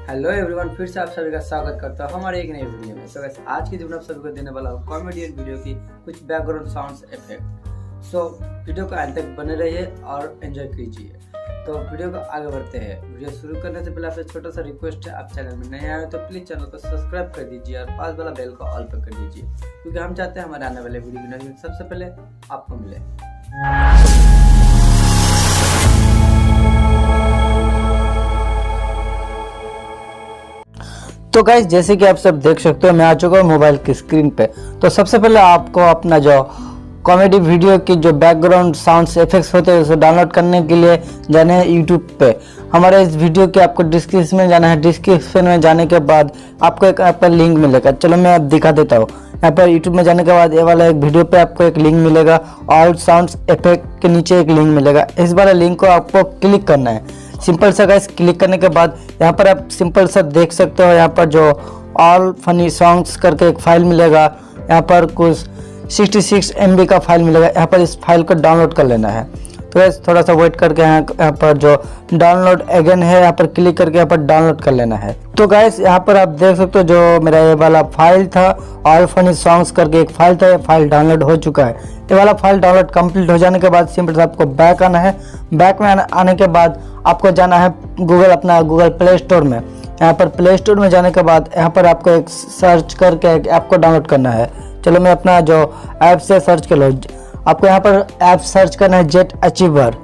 Hello everyone, फिर से आप सभी का स्वागत करता हूँ हमारे एक नई वीडियो में। गाइस आज की वीडियो आप सभी को देने वाला हूँ कॉमेडियन वीडियो की कुछ बैकग्राउंड साउंड्स इफेक्ट। वीडियो को अंत तक बने रहिए और एंजॉय कीजिए। तो वीडियो को आगे बढ़ते हैं। वीडियो शुरू करने से पहले आपसे छोटा सा रिक्वेस्ट है, आप चैनल में नए आए तो प्लीज चैनल को सब्सक्राइब कर दीजिए और पास वाला बेल को ऑल पर कर दीजिए, क्योंकि हम चाहते हैं हमारे आने वाले वीडियो की नोटिफिकेशन सबसे पहले आपको मिले। तो गाइस जैसे कि आप सब देख सकते हो, मैं आ चुका हूँ मोबाइल की स्क्रीन पे। तो सबसे पहले आपको अपना जो कॉमेडी वीडियो की जो बैकग्राउंड साउंड्स इफेक्ट्स होते हैं उसे डाउनलोड करने के लिए जाना है यूट्यूब पे। हमारे इस वीडियो के आपको डिस्क्रिप्शन में जाना है। डिस्क्रिप्शन में जाने के बाद आपको एक ऐप पर लिंक मिलेगा। चलो मैं अब दिखा देता हूँ। यहाँ पर यूट्यूब में जाने के बाद ये वाला एक वीडियो पे आपको एक लिंक मिलेगा। ऑल साउंड्स इफेक्ट के नीचे एक लिंक मिलेगा। इस वाले लिंक को आपको क्लिक करना है। सिंपल सा गाइस, क्लिक करने के बाद यहाँ पर आप सिंपल सा देख सकते हो, यहाँ पर जो ऑल फनी सॉन्ग्स करके एक फाइल मिलेगा। यहाँ पर कुछ 66 MB का फाइल मिलेगा। यहाँ पर इस फाइल को डाउनलोड कर लेना है। तो गाइस थोड़ा सा वेट करके यहाँ पर जो डाउनलोड अगेन है, यहाँ पर क्लिक करके यहाँ पर डाउनलोड कर लेना है। तो गाइस यहाँ पर आप देख सकते हो, जो मेरा ये वाला फाइल था ऑल फनी सॉन्ग्स करके एक फाइल था, ये फाइल डाउनलोड हो चुका है। ये वाला फाइल डाउनलोड कंप्लीट हो जाने के बाद सिंपल से आपको बैक आना है। बैक में आने के बाद आपको जाना है गूगल प्ले स्टोर में। यहाँ पर प्ले स्टोर में जाने के बाद यहाँ पर आपको एक सर्च करके एक ऐप को डाउनलोड करना है। चलो मैं अपना जो ऐप से सर्च कर लो। आपको यहाँ पर ऐप सर्च करना है जेट अचीवर।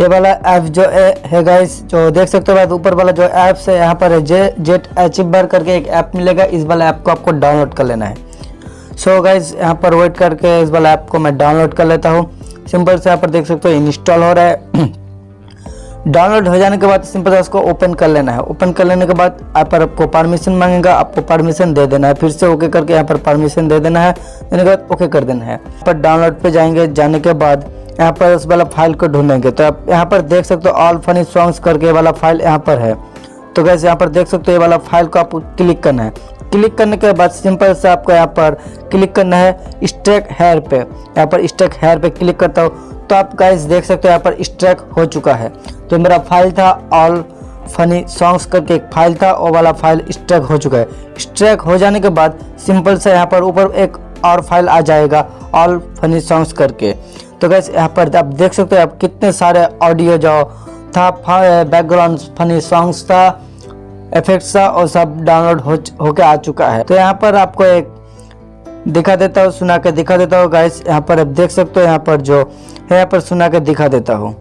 ये वाला ऐप जो है गाइस, जो देख सकते हो ऊपर वाला जो ऐप है, यहाँ पर है जेट अचीवर करके एक ऐप मिलेगा। इस वाला ऐप को आपको डाउनलोड कर लेना है। सो गाइस यहाँ पर वेट करके इस वाला ऐप को मैं डाउनलोड कर लेता हूँ। सिंपल से यहाँ पर देख सकते हो इंस्टॉल हो रहा है। डाउनलोड हो जाने के बाद सिंपल से उसको ओपन कर लेना है। ओपन कर लेने के बाद यहाँ पर आपको परमिशन मांगेगा, आपको परमिशन दे देना है। फिर से ओके करके यहाँ पर परमिशन दे देना है। देने के बाद ओके कर देना है। पर डाउनलोड पे जाएंगे, जाने के बाद यहाँ पर उस वाला फाइल को ढूंढेंगे। तो आप यहाँ पर देख सकते हो ऑल फनी सॉन्ग्स करके वाला फाइल यहाँ पर है। तो कैसे यहाँ पर देख सकते हो, ये वाला फाइल को आपको क्लिक करना है। क्लिक करने के बाद सिंपल से आपको यहाँ पर क्लिक करना है स्ट्रेक हेयर पे। यहाँ पर स्ट्रेक हेयर पे क्लिक करता हूँ तो आप गाइस देख सकते हो यहाँ पर स्ट्रेक हो चुका है। तो मेरा फाइल था ऑल फनी सॉन्ग्स करके एक फाइल था, वो वाला फाइल स्ट्रेक हो चुका है। स्ट्रेक हो जाने के बाद सिंपल से यहाँ पर ऊपर एक और फाइल आ जाएगा ऑल फनी सॉन्ग्स करके। तो गाइस यहाँ पर आप देख सकते हो आप कितने सारे ऑडियो जो था, बैकग्राउंड फनी सॉन्ग्स था, इफेक्ट्स था, और सब डाउनलोड होके आ चुका है। तो यहाँ पर आपको एक दिखा देता हूँ, सुना के दिखा देता हूँ गाइस। यहाँ पर आप देख सकते हो, यहाँ पर जो है यहाँ पर सुना के दिखा देता हूँ।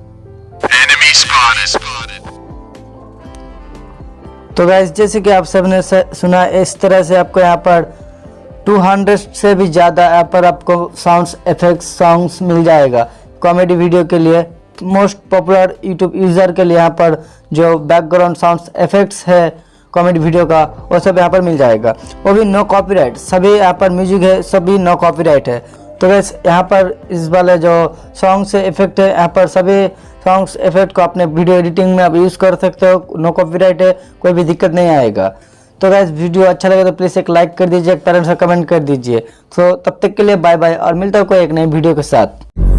तो गाइस जैसे कि आप सबने सुना, इस तरह से आपको यहाँ पर 200 से भी ज़्यादा यहाँ पर आपको साउंड्स इफेक्ट्स सॉन्ग्स मिल जाएगा कॉमेडी वीडियो के लिए। मोस्ट पॉपुलर यूट्यूब यूज़र के लिए यहाँ पर जो बैकग्राउंड साउंड्स इफेक्ट्स है कॉमेडी वीडियो का, वो सब यहाँ पर मिल जाएगा। वो भी नो कॉपीराइट। सभी यहाँ पर म्यूजिक है, सभी नो कॉपीराइट है। तो वैसे यहाँ पर इस वाले जो सॉन्ग्स इफेक्ट है, यहाँ पर सभी सॉन्ग्स इफेक्ट को अपने वीडियो एडिटिंग में आप यूज़ कर सकते हो। नो कॉपीराइट है, कोई भी दिक्कत नहीं आएगा। तो गाइस वीडियो अच्छा लगे तो प्लीज़ एक लाइक कर दीजिए, एक तरह से कमेंट कर दीजिए। तो तब तक के लिए बाय बाय, और मिलता है कोई एक नई वीडियो के साथ।